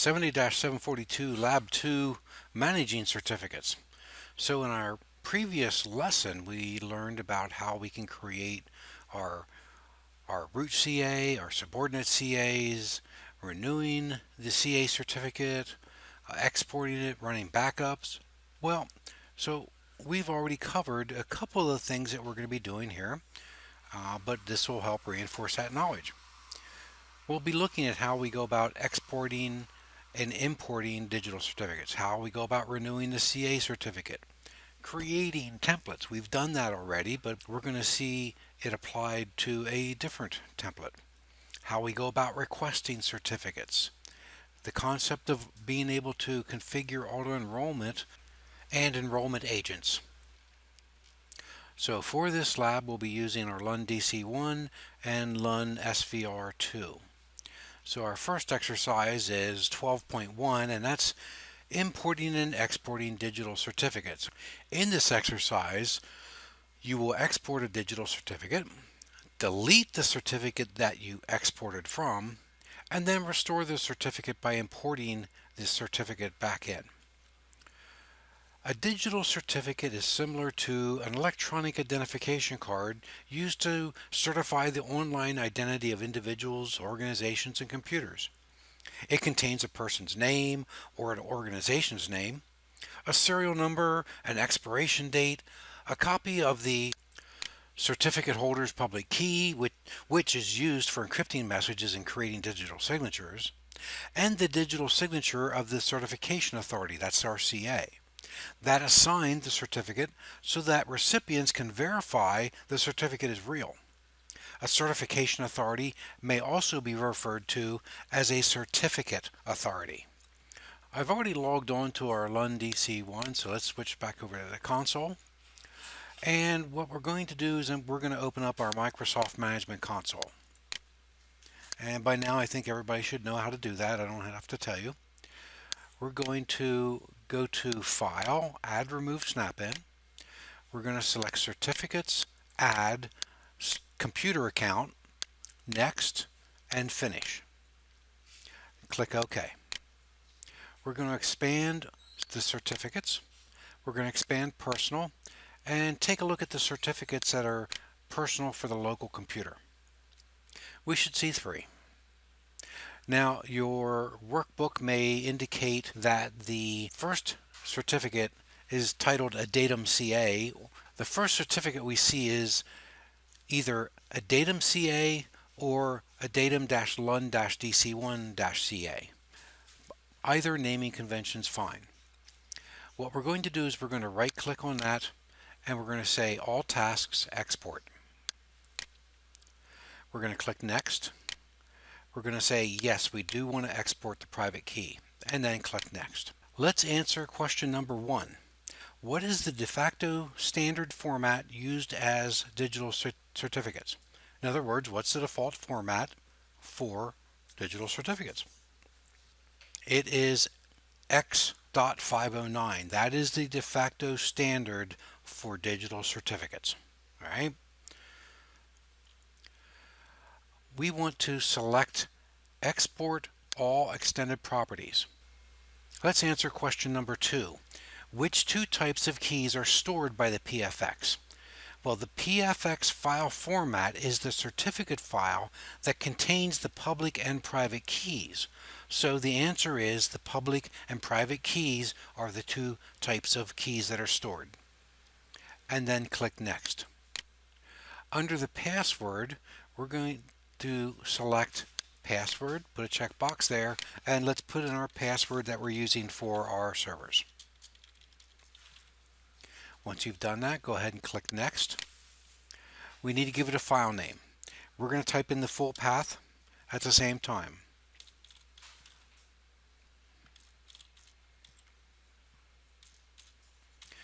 70-742 Lab 2 Managing Certificates. So in our previous lesson we learned about how we can create our root CA, our subordinate CAs, renewing the CA certificate, exporting it, running backups. Well, so we've already covered a couple of the things that we're going to be doing here, but this will help reinforce that knowledge. We'll be looking at how we go about exporting and importing digital certificates, how we go about renewing the CA certificate, creating templates. We've done that already, but we're going to see it applied to a different template. How we go about requesting certificates, the concept of being able to configure auto-enrollment and enrollment agents. So for this lab, we'll be using our LUN DC1 and LUN SVR2. So our first exercise is 12.1, and that's importing and exporting digital certificates. In this exercise, you will export a digital certificate, delete the certificate that you exported from, and then restore the certificate by importing the certificate back in. A digital certificate is similar to an electronic identification card used to certify the online identity of individuals, organizations, and computers. It contains a person's name or an organization's name, a serial number, an expiration date, a copy of the certificate holder's public key, which is used for encrypting messages and creating digital signatures, and the digital signature of the certification authority, that's our CA, that assigned the certificate so that recipients can verify the certificate is real. A certification authority may also be referred to as a certificate authority. I've already logged on to our LUN DC1, so let's switch back over to the console. And what we're going to do is we're going to open up our Microsoft Management Console. And by now I think everybody should know how to do that. I don't have to tell you. We're going to go to File, Add Remove Snap-in. We're going to select Certificates, Add, Computer Account, Next, and Finish. Click OK. We're going to expand the certificates. We're going to expand Personal and take a look at the certificates that are personal for the local computer. We should see 3. Now, your workbook may indicate that the first certificate is titled a datum CA. The first certificate we see is either a datum CA or a datum-lun-dc1-CA. Either naming convention is fine. What we're going to do is we're going to right click on that and we're going to say All Tasks Export. We're going to click Next. We're going to say yes, we do want to export the private key, and then click Next. Let's answer question number 1. What is the de facto standard format used as digital certificates? In other words, what's the default format for digital certificates? It is X.509. That is the de facto standard for digital certificates. All right. We want to select Export All Extended Properties. Let's answer question number 2. Which 2 types of keys are stored by the PFX? Well, the PFX file format is the certificate file that contains the public and private keys. So the answer is the public and private keys are the 2 types of keys that are stored. And then click Next. Under the password, we're going to select password, put a checkbox there, and let's put in our password that we're using for our servers. Once you've done that, go ahead and click Next. We need to give it a file name. We're going to type in the full path at the same time.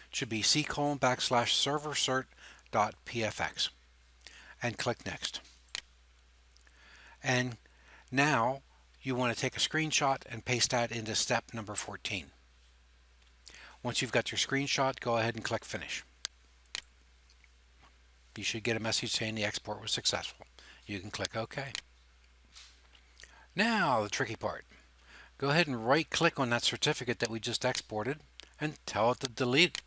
It should be c:/servercert.pfx and click Next. And now you want to take a screenshot and paste that into step number 14. Once you've got your screenshot, go ahead and click Finish. You should get a message saying the export was successful. You can click OK. Now the tricky part. Go ahead and right click on that certificate that we just exported and tell it to delete.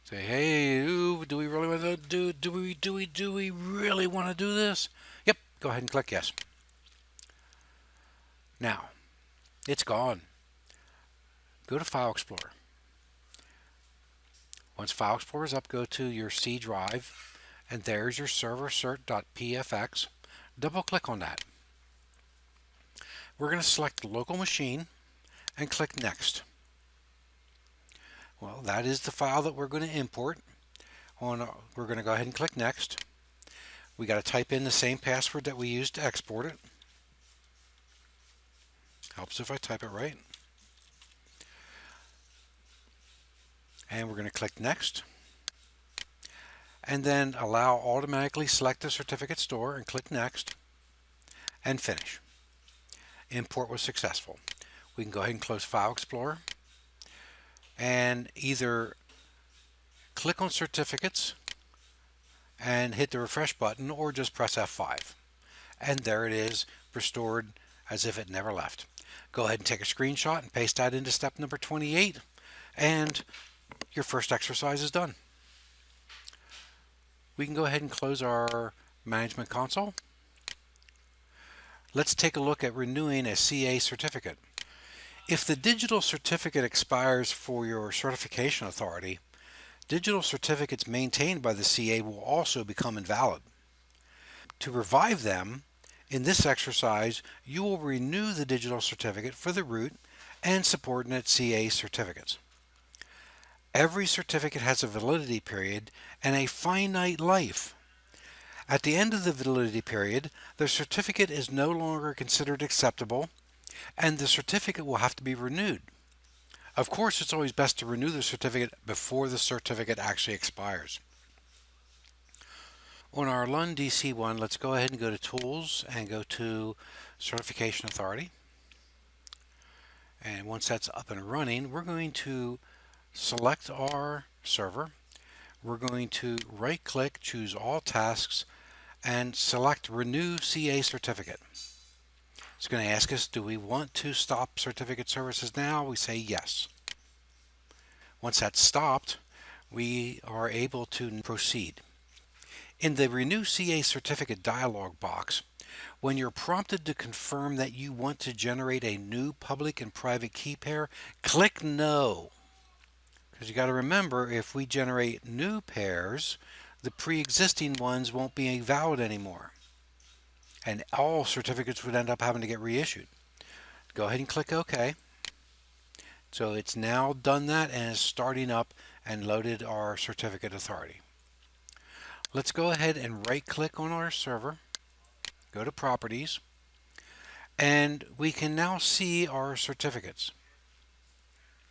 Say, hey, ooh, do we really want to do we really want to do this? Yep, go ahead and click yes. Now, it's gone. Go to File Explorer. Once File Explorer is up, go to your C drive, and there's your server cert.pfx. Double click on that. We're going to select the local machine and click Next. Well, that is the file that we're going to import. We're going to go ahead and click Next. We got to type in the same password that we used to export it. Helps if I type it right. And we're going to click Next. And then allow automatically select the certificate store and click Next and finish. Import was successful. We can go ahead and close File Explorer and either click on certificates and hit the refresh button or just press F5. And there it is, restored as if it never left. Go ahead and take a screenshot and paste that into step number 28 and your first exercise is done. We can go ahead and close our management console. Let's take a look at renewing a CA certificate. If the digital certificate expires for your certification authority, digital certificates maintained by the CA will also become invalid. To revive them, in this exercise, you will renew the digital certificate for the root and subordinate CA certificates. Every certificate has a validity period and a finite life. At the end of the validity period, the certificate is no longer considered acceptable and the certificate will have to be renewed. Of course, it's always best to renew the certificate before the certificate actually expires. On our Lund DC1, let's go ahead and go to Tools and go to Certification Authority. And once that's up and running, we're going to select our server. We're going to right click, choose all tasks, and select Renew CA Certificate. It's going to ask us, do we want to stop certificate services now? We say yes. Once that's stopped, we are able to proceed. In the Renew CA Certificate dialog box, when you're prompted to confirm that you want to generate a new public and private key pair, click No. Because you got to remember, if we generate new pairs, the pre-existing ones won't be valid anymore. And all certificates would end up having to get reissued. Go ahead and click OK. So it's now done that and is starting up and loaded our certificate authority. Let's go ahead and right click on our server, go to Properties, and we can now see our certificates.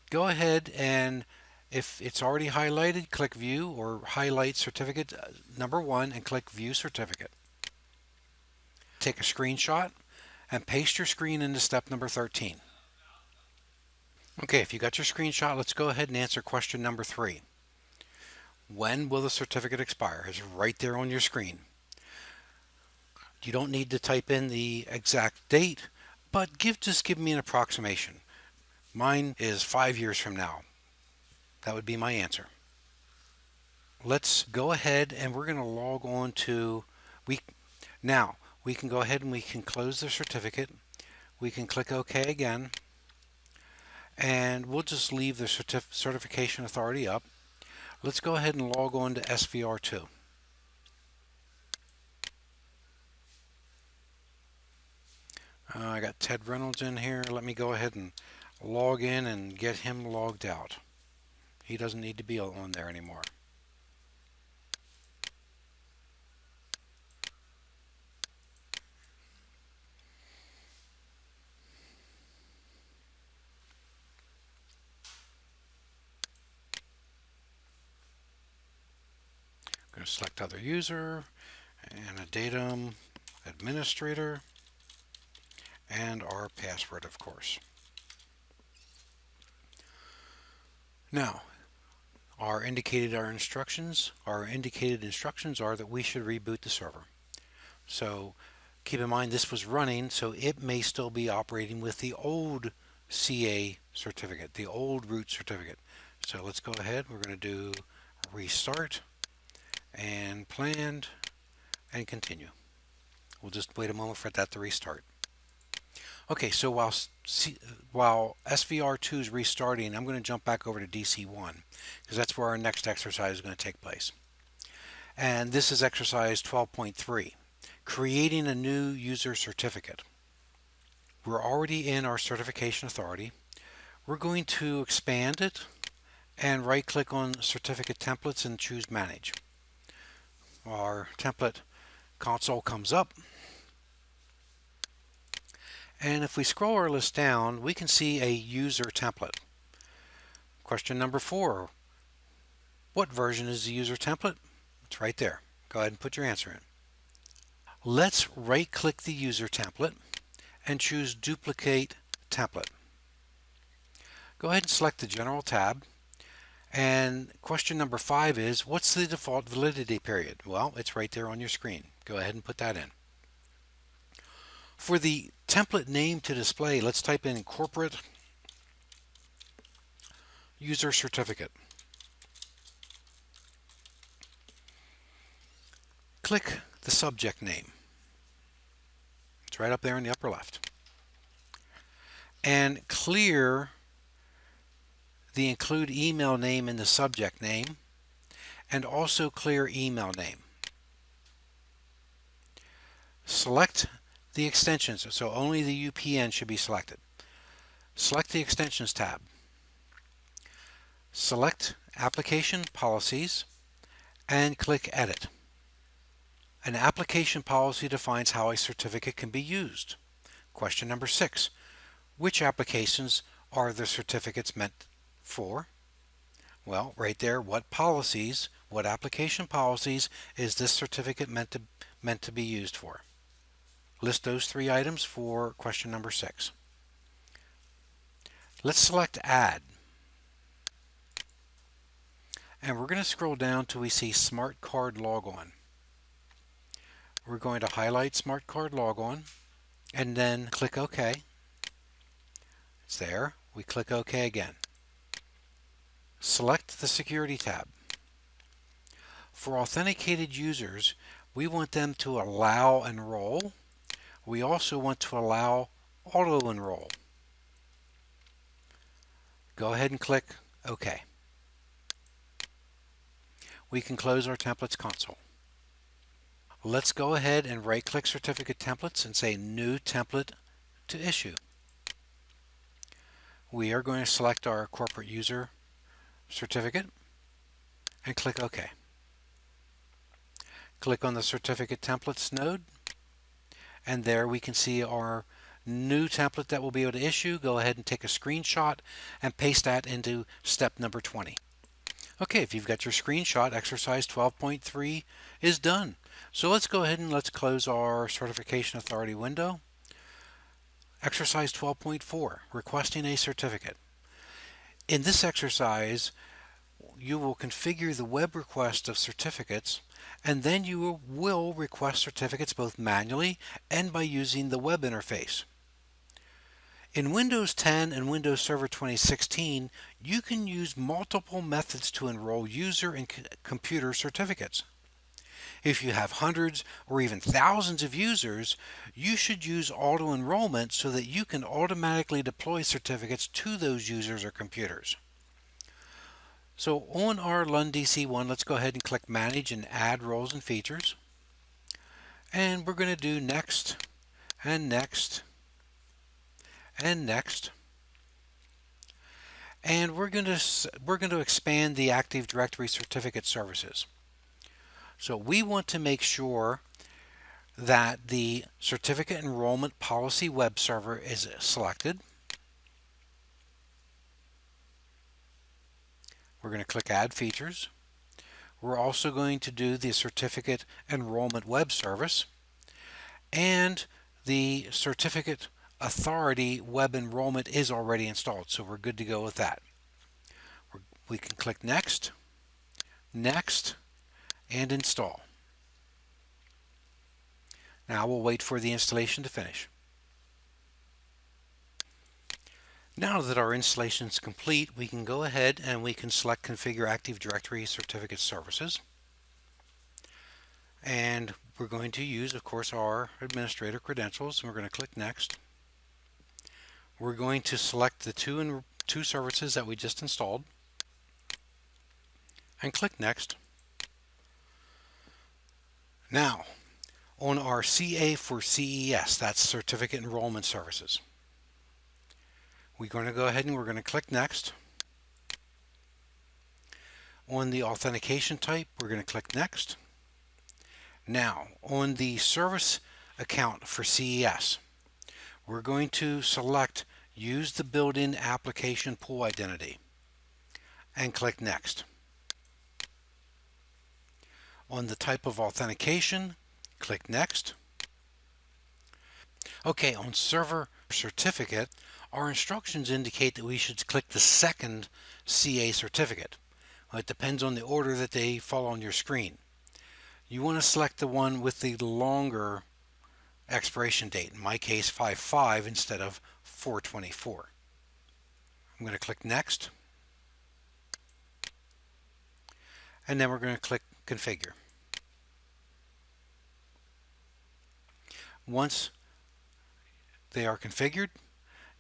Go ahead and if it's already highlighted, click View or highlight certificate number 1 and click View Certificate. Take a screenshot and paste your screen into step number 13. Okay, if you got your screenshot, let's go ahead and answer question number 3. When will the certificate expire? It's right there on your screen. You don't need to type in the exact date, but just give me an approximation. Mine is 5 years from now. That would be my answer. Let's go ahead and we're going to log on to now we can go ahead and we can close the certificate. We can click OK again, and we'll just leave the certification authority up. Let's go ahead and log on to SVR2. I got Ted Reynolds in here. Let me go ahead and log in and get him logged out. He doesn't need to be on there anymore. I'm going to select other user and a datum administrator and our password, of course. Now, our indicated instructions are that we should reboot the server. So Keep in mind this was running, so it may still be operating with the old CA certificate, the old root certificate. So let's go ahead. We're going to do restart and planned and continue. We'll just wait a moment for that to restart. Okay, so while SVR2 is restarting, I'm going to jump back over to DC1 because that's where our next exercise is going to take place. And this is exercise 12.3, creating a new user certificate. We're already in our certification authority. We're going to expand it and right click on certificate templates and choose manage. Our template console comes up. And if we scroll our list down, we can see a user template. Question number 4, what version is the user template? It's right there. Go ahead and put your answer in. Let's right click the user template and choose duplicate template. Go ahead and select the general tab. And question number 5 is, what's the default validity period? Well, it's right there on your screen. Go ahead and put that in. For the template name to display, let's type in corporate user certificate. Click the subject name. It's right up there in the upper left. And clear the include email name in the subject name, and also clear email name. Select the extensions, so only the UPN should be selected. Select the extensions tab. Select application policies and click edit. An application policy defines how a certificate can be used. Question number 6, which applications are the certificates meant for? Well, right there, what application policies is this certificate meant to be used for? List those 3 items for question number 6. Let's select add. And we're going to scroll down till we see Smart Card Logon. We're going to highlight Smart Card Logon and then click OK. It's there. We click OK again. Select the Security tab. For authenticated users, we want them to allow enroll. We also want to allow auto enroll. Go ahead and click OK. We can close our templates console. Let's go ahead and right click certificate templates and say new template to issue. We are going to select our corporate user certificate and click OK. Click on the certificate templates node, and there we can see our new template that we'll be able to issue. Go ahead and take a screenshot and paste that into step number 20. Okay, if you've got your screenshot, exercise 12.3 is done. So let's go ahead and let's close our certification authority window. Exercise 12.4, requesting a certificate. In this exercise, you will configure the web request of certificates, and then you will request certificates both manually and by using the web interface. In Windows 10 and Windows Server 2016, you can use multiple methods to enroll user and computer certificates. If you have hundreds or even thousands of users, you should use auto-enrollment so that you can automatically deploy certificates to those users or computers. So on our LUN DC1, let's go ahead and click Manage and Add Roles and Features. And we're going to do Next, and Next, and Next. And we're going to expand the Active Directory certificate services. So we want to make sure that the certificate enrollment policy web server is selected. We're going to click Add Features. We're also going to do the certificate enrollment web service, and the certificate authority web enrollment is already installed, so we're good to go with that. We can click Next, Next, and Install. Now we'll wait for the installation to finish. Now that our installation is complete, we can go ahead and we can select Configure Active Directory Certificate Services. And we're going to use, of course, our administrator credentials, and we're going to click Next. We're going to select the two services that we just installed and click Next. Now, on our CA for CES, that's Certificate Enrollment Services, we're going to go ahead and we're going to click Next. On the authentication type, we're going to click Next. Now, on the service account for CES, we're going to select Use the built-in application pool identity and click Next. On the type of authentication, click Next. Okay, on server certificate, our instructions indicate that we should click the second CA certificate. Well, it depends on the order that they fall on your screen. You want to select the one with the longer expiration date, in my case 5/5 instead of 4/24. I'm going to click Next, and then we're going to click Configure. Once they are configured,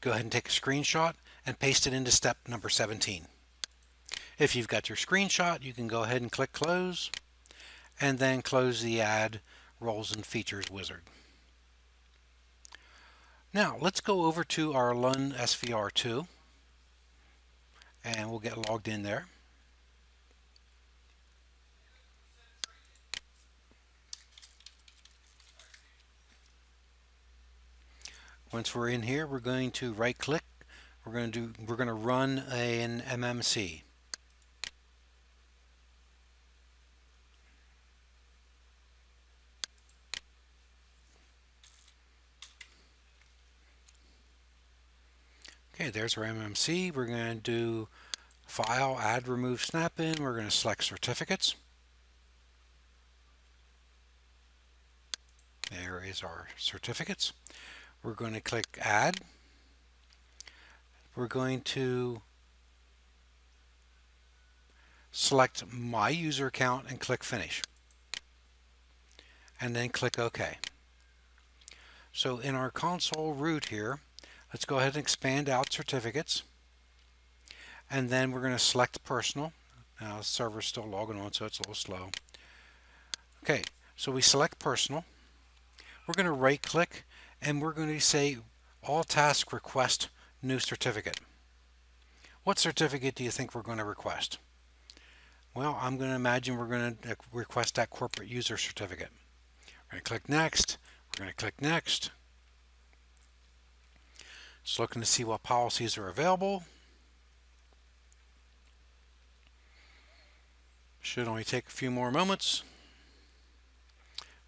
go ahead and take a screenshot and paste it into step number 17. If you've got your screenshot, you can go ahead and click Close, and then close the Add Roles and Features wizard. Now let's go over to our Lund SVR2, and we'll get logged in there. Once we're in here, we're going to right click. We're going to run an MMC. Okay, there's our MMC. We're going to do File, Add, Remove, Snap-in. We're going to select Certificates. There is our certificates. We're going to click Add. We're going to select My User Account and click Finish. And then click OK. So in our console root here, let's go ahead and expand out certificates. And then we're going to select Personal. Now the server's still logging on, so it's a little slow. Okay, so we select Personal. We're going to right click and we're going to say All Task Request New Certificate. What certificate do you think we're going to request? Well, I'm going to imagine we're going to request that corporate user certificate. We're going to click Next. We're going to click Next. Just looking to see what policies are available. Should only take a few more moments.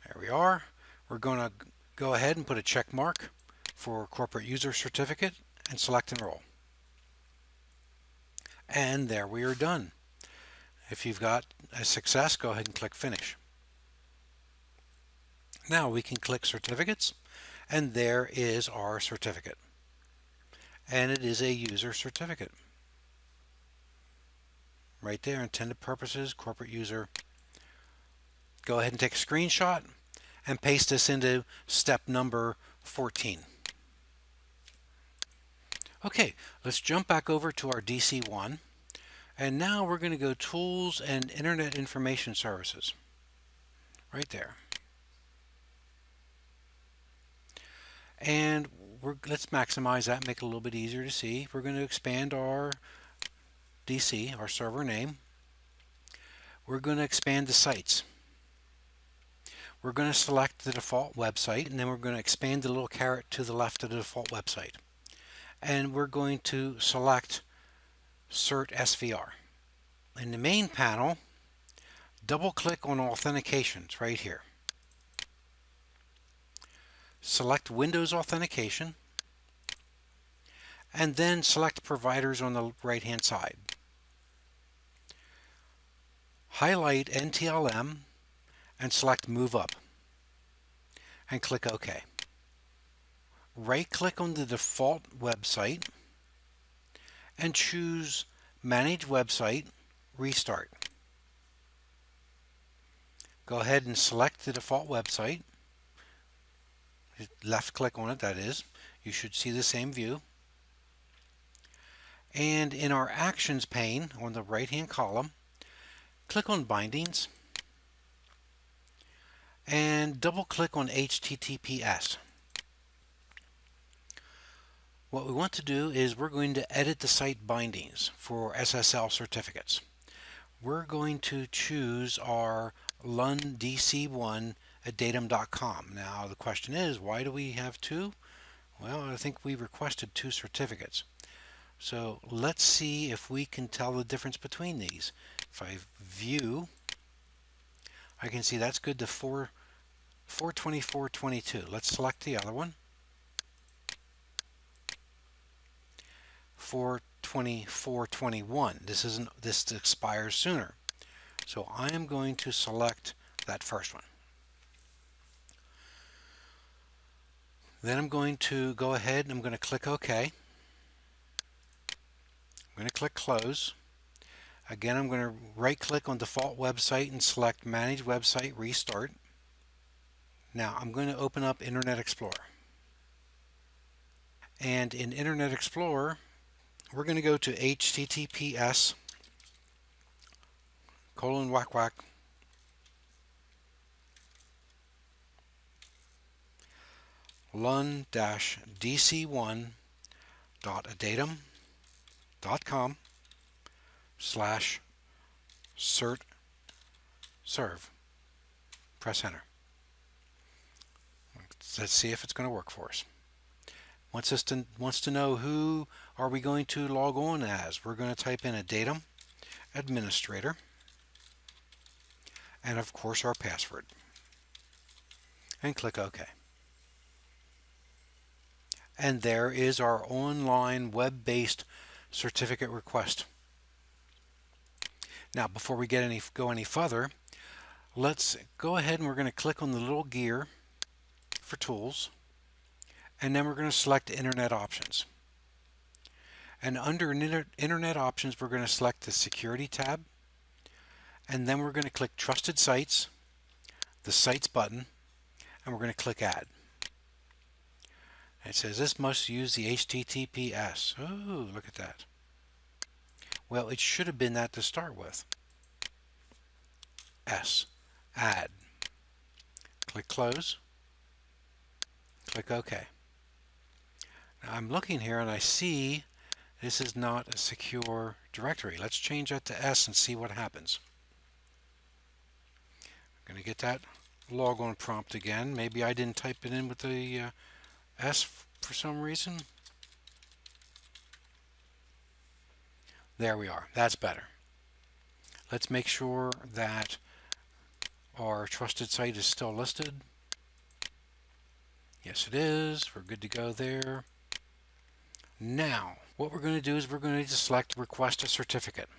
There we are. We're going to go ahead and put a check mark for corporate user certificate and select Enroll. And there we are done. If you've got a success, go ahead and click Finish. Now we can click Certificates, and there is our certificate. And it is a user certificate. Right there, intended purposes, corporate user. Go ahead and take a screenshot and paste this into step number 14. Okay, let's jump back over to our DC1, and now we're going to go Tools and Internet Information Services. Right there. And let's maximize that, make it a little bit easier to see. We're going to expand our DC, our server name. We're going to expand the sites. We're going to select the default website, and then we're going to expand the little caret to the left of the default website. And we're going to select Cert SVR. In the main panel, double click on Authentications right here. Select Windows Authentication, and then select Providers on the right hand side. Highlight NTLM and select Move Up. and click OK. Right-click on the default website and choose Manage Website, Restart. Go ahead and select the default website. Left-click on it, that is. You should see the same view. And in our Actions pane on the right-hand column, click on Bindings and double-click on HTTPS. What we want to do is we're going to edit the site bindings for SSL certificates. We're going to choose our LUNDC1 at datum.com. Now the question is, why do we have two? Well, I think we requested two certificates. So let's see if we can tell the difference between these. If I view, I can see that's good to 424.22. Let's select the other one. 424.21. This expires sooner. So I am going to select that first one. Then I'm going to go ahead and I'm going to click OK. I'm going to click Close. Again, I'm going to right-click on Default Website and select Manage Website, Restart. Now I'm going to open up Internet Explorer. And in Internet Explorer, we're going to go to https :// lun-dc1.adatum.com/cert-serve. Press enter. Let's see if it's going to work for us. Wants to know who are we going to log on as. We're going to type in a datum administrator and of course our password and click OK. And there is our online web-based certificate request. Now before we go any further, let's go ahead and we're going to click on the little gear for tools, and then we're going to select Internet Options. And under Internet Options, we're going to select the Security tab, and then we're going to click Trusted Sites, the Sites button, and we're going to click Add. And it says this must use the HTTPS. Oh, look at that. Well, it should have been that to start with. Add. Click Close. Click OK. Now I'm looking here and I see this is not a secure directory. Let's change that to S and see what happens. I'm going to get that logon prompt again. Maybe I didn't type it in with the S for some reason. There we are. That's better. Let's make sure that our trusted site is still listed. Yes, it is. We're good to go there. Now, what we're going to do is we're going to select Request a Certificate.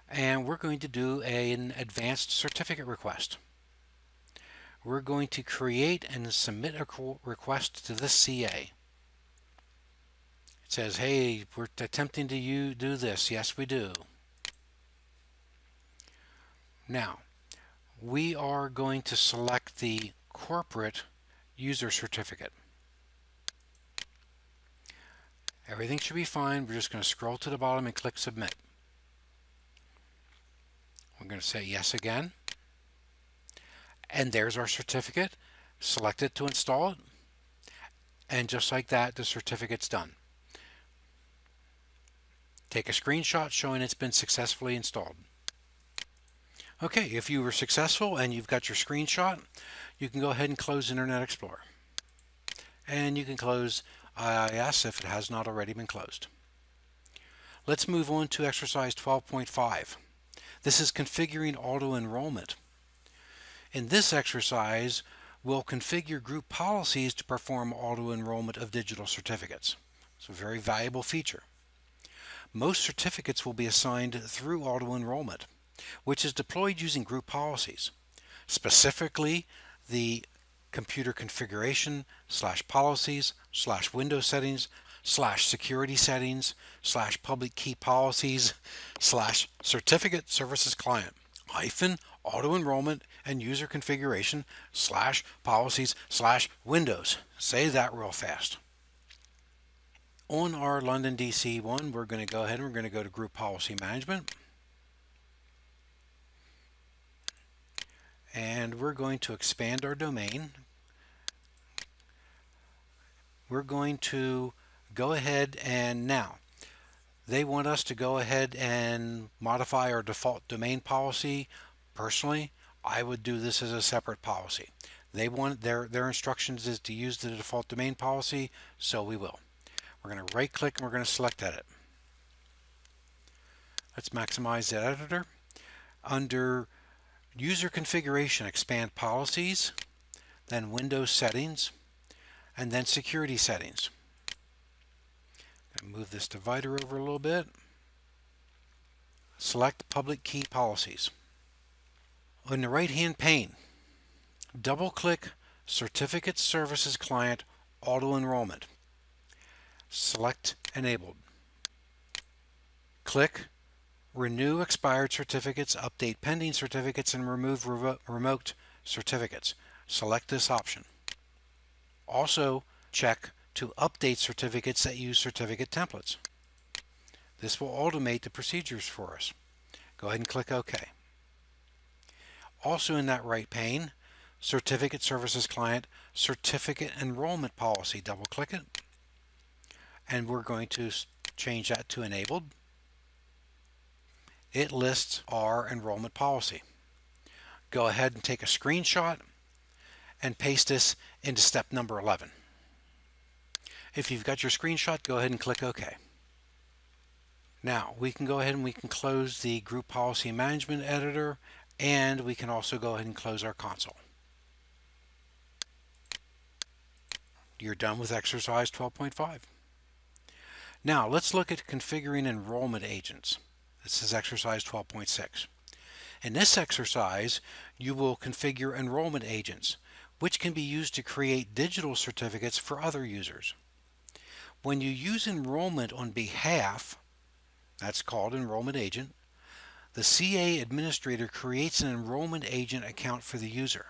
And we're going to do an advanced certificate request. We're going to create and submit a request to the CA. It says, hey, we're attempting to do this. Yes, we do. Now, we are going to select the corporate user certificate. Everything should be fine. We're just going to scroll to the bottom and click Submit. We're going to say yes again. And there's our certificate. Select it to install it. And just like that, the certificate's done. Take a screenshot showing it's been successfully installed. Okay, if you were successful and you've got your screenshot, you can go ahead and close Internet Explorer. And you can close IIS if it has not already been closed. Let's move on to exercise 12.5. This is configuring auto-enrollment. In this exercise, we'll configure group policies to perform auto-enrollment of digital certificates. It's a very valuable feature. Most certificates will be assigned through auto-enrollment, which is deployed using group policies. Specifically, the computer configuration / policies / Windows settings / security settings / public key policies / certificate services client hyphen auto enrollment and user configuration / policies / Windows. Say that real fast. On our London DC one, we're going to go ahead and we're going to go to Group Policy Management. And we're going to expand our domain. We're going to go ahead and now they want us to go ahead and modify our default domain policy. Personally, I would do this as a separate policy. They want their instructions is to use the default domain policy, so we will. We're going to right click and we're going to select edit. Let's maximize the editor. Under user configuration, expand policies, then Windows settings, and then security settings. Move this divider over a little bit. Select public key policies. On the right hand pane, double click Certificate Services Client Auto Enrollment. Select Enabled. Click Renew Expired Certificates, Update Pending Certificates, and Remove Remote Certificates. Select this option. Also check to update certificates that use certificate templates. This will automate the procedures for us. Go ahead and click OK. Also in that right pane, Certificate Services Client, Certificate Enrollment Policy. Double click it. And we're going to change that to Enabled. It lists our enrollment policy. Go ahead and take a screenshot and paste this into step number 11. If you've got your screenshot, go ahead and click OK. Now we can go ahead and we can close the Group Policy Management Editor, and we can also go ahead and close our console. You're done with exercise 12.5. Now let's look at configuring enrollment agents. This is exercise 12.6. In this exercise, you will configure enrollment agents, which can be used to create digital certificates for other users. When you use enrollment on behalf, that's called enrollment agent, the CA administrator creates an enrollment agent account for the user.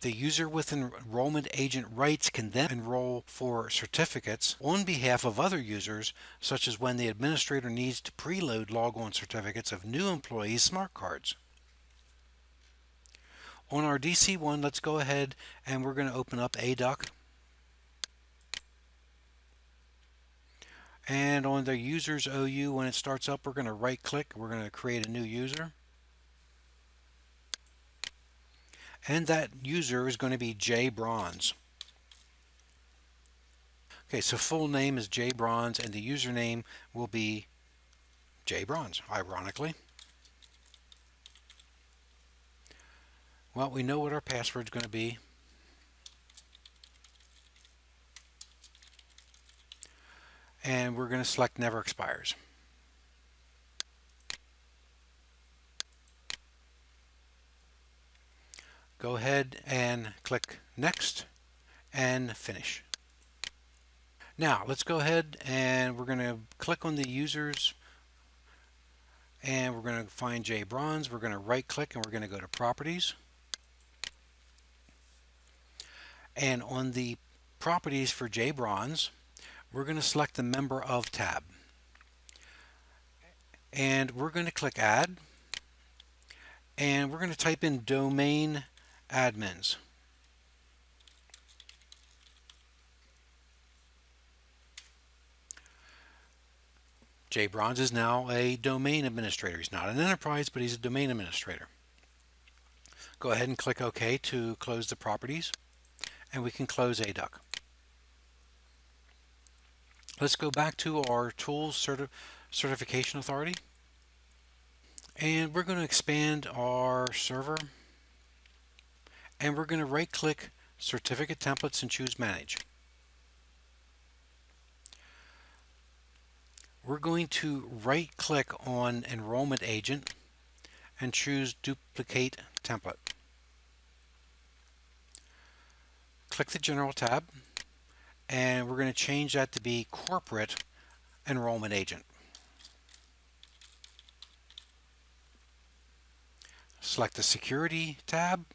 The user with enrollment agent rights can then enroll for certificates on behalf of other users, such as when the administrator needs to preload logon certificates of new employees' smart cards. On our DC1, let's go ahead and we're going to open up ADUC. And on the users OU, when it starts up, we're going to right click. We're going to create a new user. And that user is going to be J Bronze. Okay, so full name is J Bronze and the username will be J Bronze, ironically. Well, we know what our password is going to be. And we're going to select Never Expires. Go ahead and click Next and Finish. Now let's go ahead and we're going to click on the users and we're going to find J Bronze. We're going to right click and we're going to go to Properties. And on the properties for J Bronze, we're going to select the Member Of tab. And we're going to click Add. And we're going to type in Domain Admins. J Bronze is now a domain administrator. He's not an enterprise, but he's a domain administrator. Go ahead and click OK to close the properties, and we can close ADUC. Let's go back to our Tools Certification Authority, and we're going to expand our server, and we're going to right click Certificate Templates and choose Manage. We're going to right click on Enrollment Agent and choose Duplicate Template. click the General tab, and we're going to change that to be Corporate Enrollment Agent. Select the Security tab,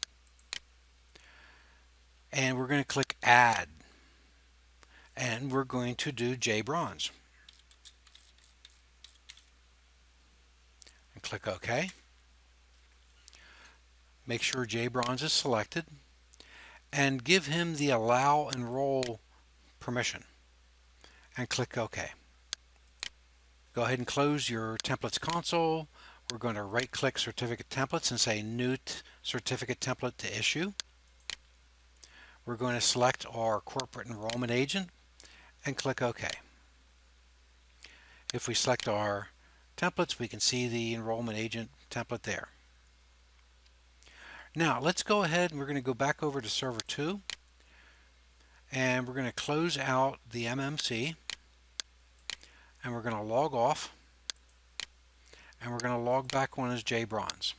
and we're going to click Add, and we're going to do J Bronze. And click OK. Make sure J Bronze is selected, and give him the Allow Enroll permission, and click OK. Go ahead and close your Templates console. We're going to right-click Certificate Templates and say New Certificate Template to Issue. We're going to select our Corporate Enrollment Agent and click OK. If we select our templates, we can see the Enrollment Agent template there. Now let's go ahead and we're going to go back over to Server 2, and we're going to close out the MMC, and we're going to log off, and we're going to log back on as J Bronze.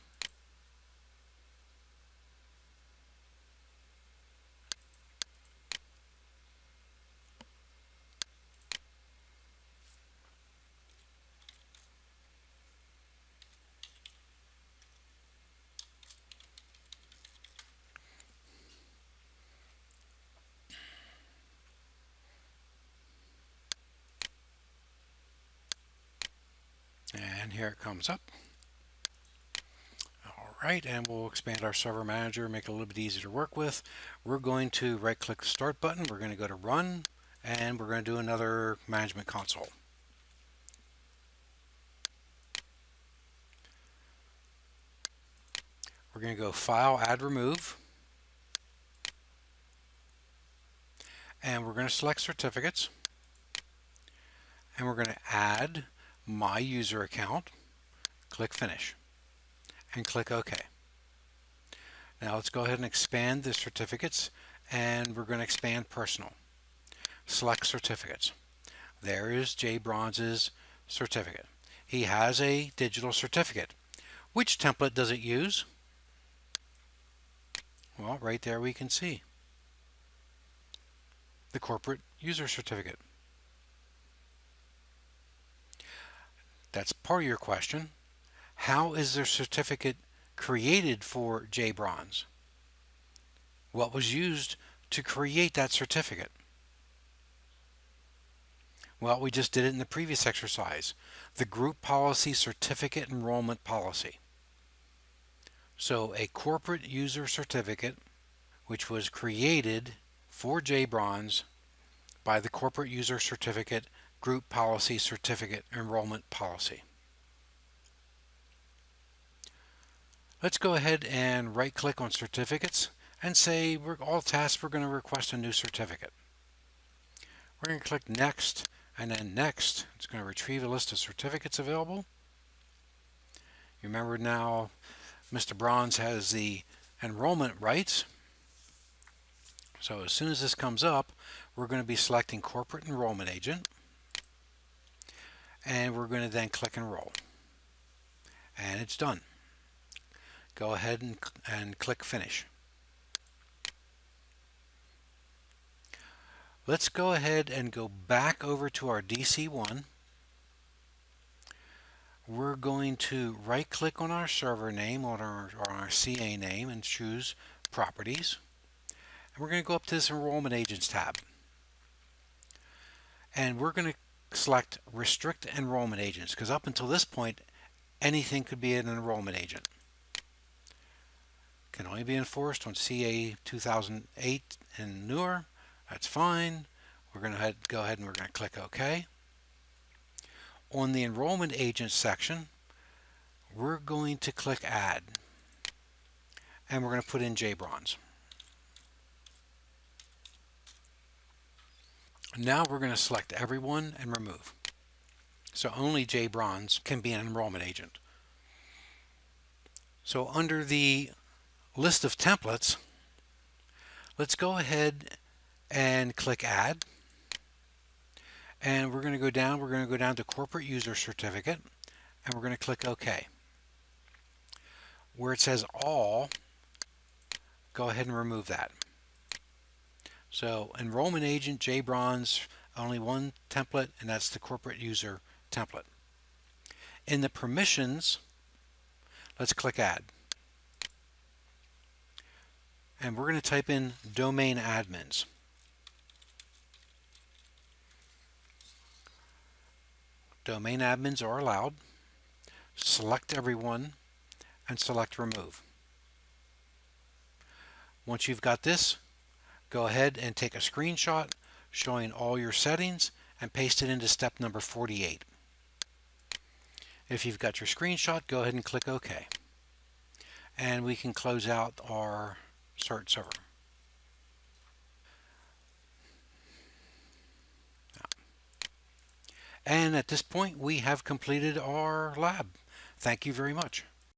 And here it comes up. Alright, and we'll expand our server manager, make it a little bit easier to work with. We're going to right click the Start button, we're going to go to Run, and we're going to do another Management Console. We're going to go File, Add, Remove, and we're going to select Certificates, and we're going to add My User Account, click Finish, and click OK. Now let's go ahead and expand the certificates, and we're going to expand Personal. Select Certificates. There is J Bronze's certificate. He has a digital certificate. Which template does it use? Well, right there we can see the Corporate User Certificate. That's part of your question. How is their certificate created for J Bronze? What was used to create that certificate? Well, we just did it in the previous exercise. The Group Policy Certificate Enrollment Policy. So a Corporate User Certificate, which was created for J Bronze by the Corporate User Certificate Group Policy Certificate Enrollment Policy. Let's go ahead and right click on Certificates and say all tasks we're going to request a new certificate. We're going to click Next and then Next. It's going to retrieve a list of certificates available. You remember now Mr. Bronze has the enrollment rights. So as soon as this comes up, we're going to be selecting Corporate Enrollment Agent, and we're going to then click Enroll, and it's done. Go ahead and click Finish. Let's go ahead and go back over to our DC1. We're going to right click on our server name or our CA name and choose Properties. And we're going to go up to this Enrollment Agents tab. And we're going to select Restrict Enrollment Agents, because up until this point anything could be an enrollment agent. Can only be enforced on CA 2008 and newer. That's fine. We're going to go ahead and we're going to click OK. On the Enrollment Agents section, we're going to click Add, and we're going to put in J Bronze. Now we're going to select everyone and remove. So only J Bronze can be an enrollment agent. So under the list of templates, let's go ahead and click Add. And we're going to go down to Corporate User Certificate, and we're going to click OK. Where it says All, go ahead and remove that. So enrollment agent JBronze, only one template, and that's the corporate user template. In the permissions, let's click add. And we're going to type in domain admins. Domain admins are allowed. Select everyone and select remove. Once you've got this, go ahead and take a screenshot showing all your settings and paste it into step number 48. If you've got your screenshot, go ahead and click OK. And we can close out our cert server. And at this point, we have completed our lab. Thank you very much.